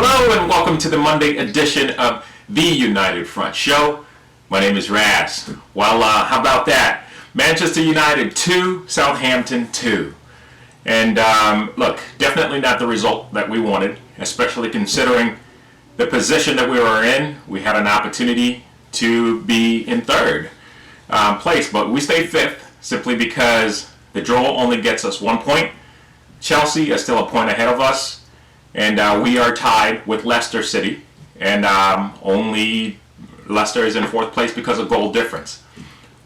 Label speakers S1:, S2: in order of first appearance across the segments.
S1: Hello and welcome to the Monday edition of the United Front Show. My name is Raz. Well, how about that? Manchester United 2, Southampton 2. And look, definitely not the result that we wanted, especially considering the position that we were in. We had an opportunity to be in third place, but we stayed fifth simply because the draw only gets us 1 point. Chelsea is still a point ahead of us. And we are tied with Leicester City, and only Leicester is in fourth place because of goal difference.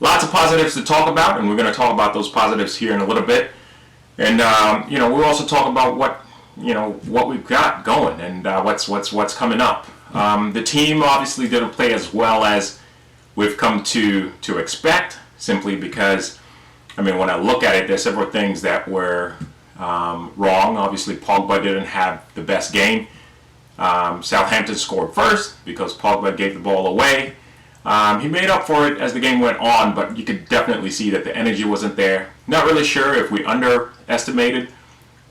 S1: Lots of positives to talk about, and we're going to talk about those positives here in a little bit. And we'll also talk about what we've got going and what's coming up. The team obviously didn't play as well as we've come to expect, simply because, when I look at it, there's several things that were wrong. Obviously, Pogba didn't have the best game. Southampton scored first because Pogba gave the ball away. He made up for it as the game went on, but you could definitely see that the energy wasn't there. Not really sure if we underestimated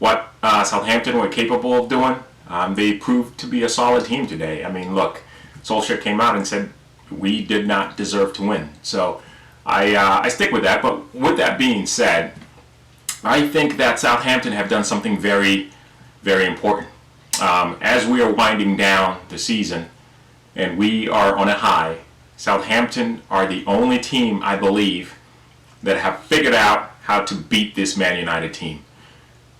S1: what Southampton were capable of doing. They proved to be a solid team today. Look, Solskjaer came out and said we did not deserve to win. So I stick with that. But with that being said, I think that Southampton have done something very, very important. As we are winding down the season and we are on a high, Southampton are the only team, I believe, that have figured out how to beat this Man United team.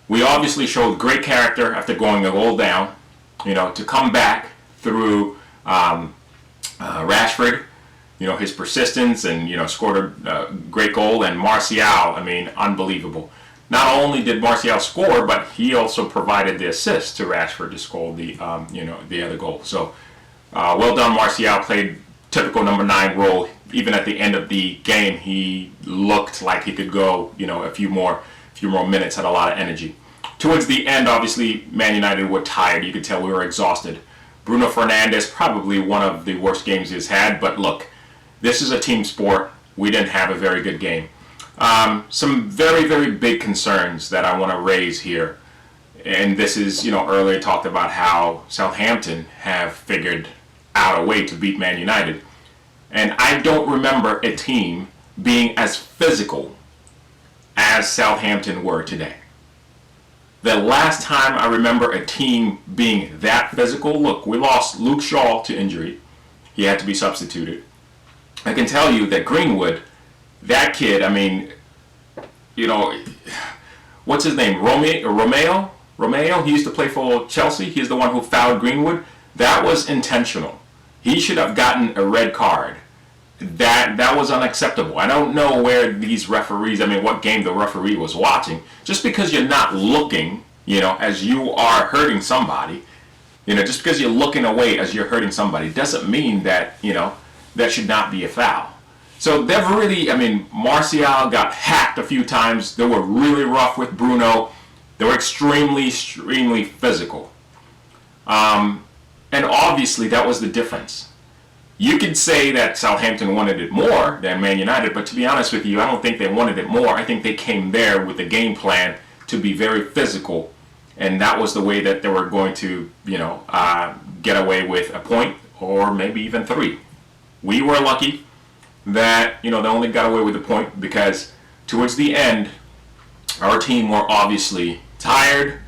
S1: We obviously showed great character after going a goal down, to come back through Rashford, his persistence, and, scored a great goal. And Martial, unbelievable. Not only did Martial score, but he also provided the assist to Rashford to score the other goal. So, well done, Martial. Played typical number 9 role. Even at the end of the game, he looked like he could go, a few more minutes. Had a lot of energy. Towards the end, obviously, Man United were tired. You could tell we were exhausted. Bruno Fernandes, probably one of the worst games he's had. But look, this is a team sport. We didn't have a very good game. Some very, very big concerns that I want to raise here. And this is, earlier talked about how Southampton have figured out a way to beat Man United. And I don't remember a team being as physical as Southampton were today. The last time I remember a team being that physical, look, we lost Luke Shaw to injury. He had to be substituted. I can tell you that Greenwood, that kid, what's his name? Romeo? He used to play for Chelsea. He's the one who fouled Greenwood. That was intentional. He should have gotten a red card. That was unacceptable. I don't know where these referees, what game the referee was watching. Just because you're not looking, as you are hurting somebody, just because you're looking away as you're hurting somebody doesn't mean that, that should not be a foul. So they've really, Martial got hacked a few times. They were really rough with Bruno. They were extremely, extremely physical. And obviously that was the difference. You could say that Southampton wanted it more than Man United, but to be honest with you, I don't think they wanted it more. I think they came there with a game plan to be very physical, and that was the way that they were going to, get away with a point or maybe even 3. We were lucky that, they only got away with a point because towards the end, our team were obviously tired.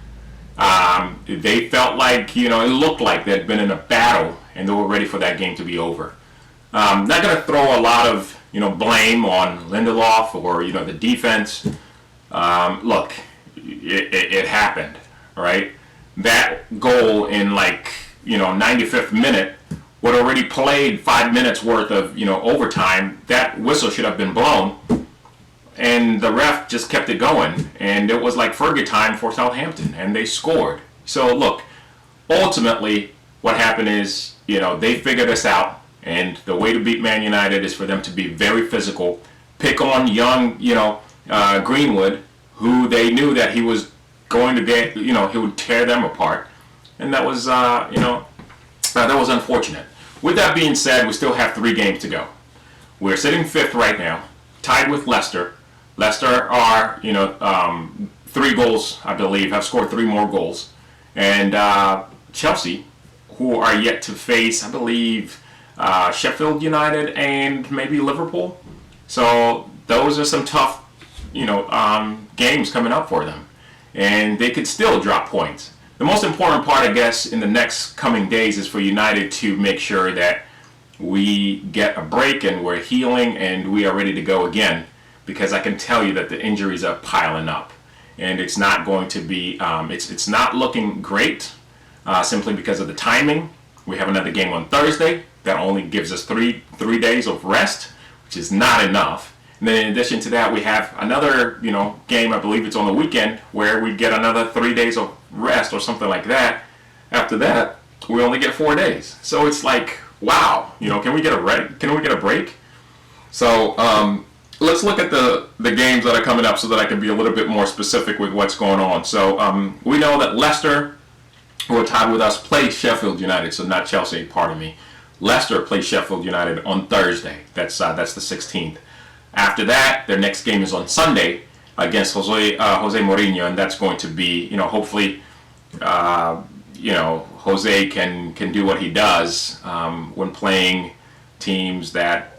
S1: They felt like, it looked like they'd been in a battle and they were ready for that game to be over. Not going to throw a lot of, blame on Lindelof or, the defense. Look, it happened, right? That goal in 95th minute would already played 5 minutes worth of, overtime. That whistle should have been blown. And the ref just kept it going. And it was like Fergie time for Southampton. And they scored. So, look, ultimately, what happened is, they figured us out. And the way to beat Man United is for them to be very physical. Pick on young, Greenwood, who they knew that he was going to get, he would tear them apart. And that was, that was unfortunate. With that being said, we still have 3 games to go. We're sitting 5th right now, tied with Leicester. Leicester are, 3 goals, I believe, have scored 3 more goals. And Chelsea who are yet to face, I believe, Sheffield United and maybe Liverpool. So those are some tough, games coming up for them, and they could still drop points. The most important part, I guess, in the next coming days is for United to make sure that we get a break and we're healing and we are ready to go again, because I can tell you that the injuries are piling up, and it's not going to be, it's not looking great, simply because of the timing. We have another game on Thursday that only gives us three days of rest, which is not enough. And then in addition to that, we have another, game, I believe it's on the weekend, where we get another 3 days of rest or something like that. After that, we only get 4 days. So it's like, wow, can we get a break? So let's look at the games that are coming up so that I can be a little bit more specific with what's going on. So we know that Leicester, who are tied with us, play Sheffield United. So not Chelsea, pardon me. Leicester plays Sheffield United on Thursday. That's the 16th. After that, their next game is on Sunday against Jose Mourinho, and that's going to be, hopefully, Jose can do what he does when playing teams that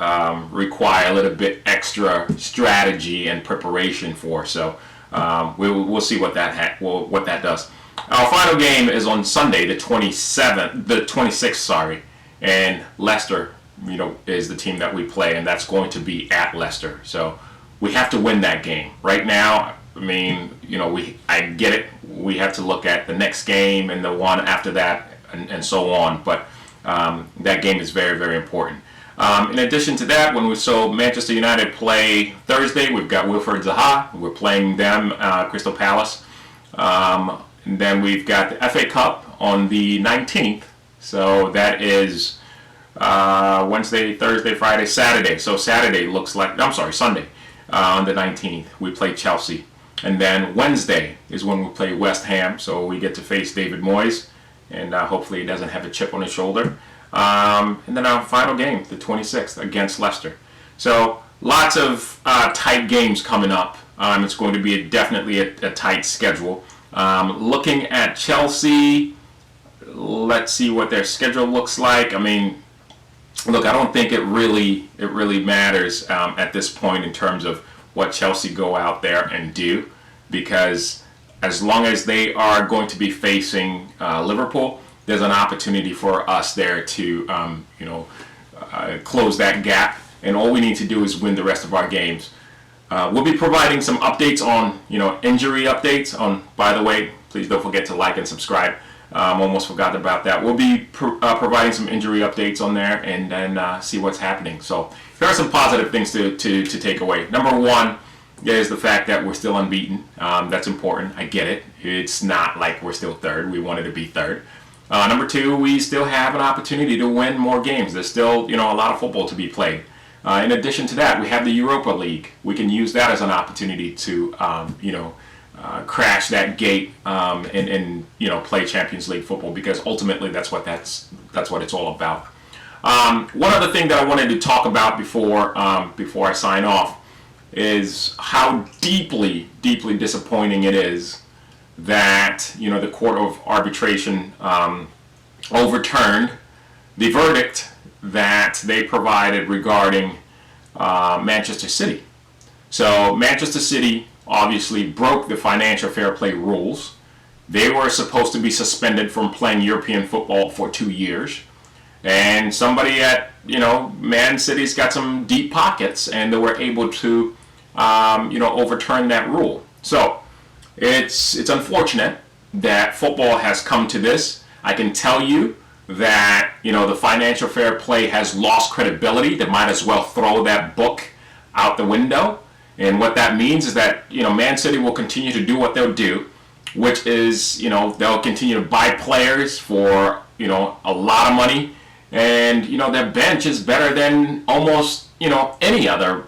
S1: require a little bit extra strategy and preparation for. So we'll see what that does. Our final game is on Sunday, the 26th, sorry, and Leicester, is the team that we play, and that's going to be at Leicester. So we have to win that game. Right now, I get it. We have to look at the next game and the one after that, and so on. But that game is very, very important. In addition to that, Manchester United play Thursday. We've got Wilfred Zaha. We're playing them, Crystal Palace. And then we've got the FA Cup on the 19th. So that is Wednesday, Thursday, Friday, Saturday. So Sunday on the 19th, we play Chelsea. And then Wednesday is when we play West Ham. So we get to face David Moyes. And hopefully he doesn't have a chip on his shoulder. And then our final game, the 26th, against Leicester. So lots of tight games coming up. It's going to be definitely a tight schedule. Looking at Chelsea, let's see what their schedule looks like. Look, I don't think it really matters at this point in terms of what Chelsea go out there and do, because as long as they are going to be facing Liverpool, there's an opportunity for us there to close that gap, and all we need to do is win the rest of our games. We'll be providing some updates on injury updates. By the way, please don't forget to like and subscribe. Almost forgot about that. We'll be providing some injury updates on there, and then see what's happening. So there are some positive things to take away. Number one is the fact that we're still unbeaten. That's important. I get it. It's not like we're still third. We wanted to be third. Number two, we still have an opportunity to win more games. There's still a lot of football to be played. In addition to that, we have the Europa League. We can use that as an opportunity to crash that gate and play Champions League football, because ultimately that's what it's all about. One other thing that I wanted to talk about before I sign off is how deeply disappointing it is that the Court of Arbitration overturned the verdict that they provided regarding Manchester City. So Manchester City obviously broke the financial fair play rules. They were supposed to be suspended from playing European football for 2 years. And somebody at, Man City's got some deep pockets, and they were able to, overturn that rule. So it's unfortunate that football has come to this. I can tell you that, the financial fair play has lost credibility. They might as well throw that book out the window. And what that means is that, Man City will continue to do what they'll do, which is, they'll continue to buy players for, a lot of money. And, their bench is better than almost, any other,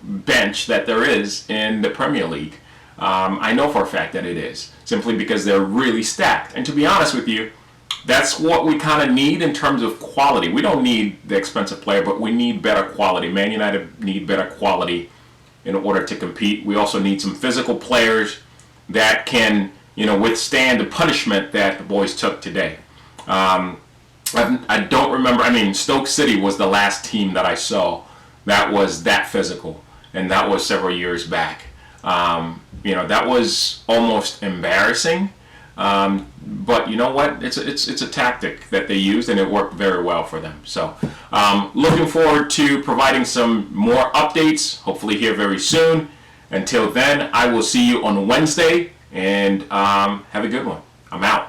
S1: bench that there is in the Premier League. I know for a fact that it is, simply because they're really stacked. And to be honest with you, that's what we kind of need in terms of quality. We don't need the expensive player, but we need better quality. Man United need better quality in order to compete. We also need some physical players that can, withstand the punishment that the boys took today. I don't remember. I mean, Stoke City was the last team that I saw that was that physical, and that was several years back. That was almost embarrassing. But you know what? It's a tactic that they used, and it worked very well for them. So, looking forward to providing some more updates, hopefully here very soon. Until then, I will see you on Wednesday, and have a good one. I'm out.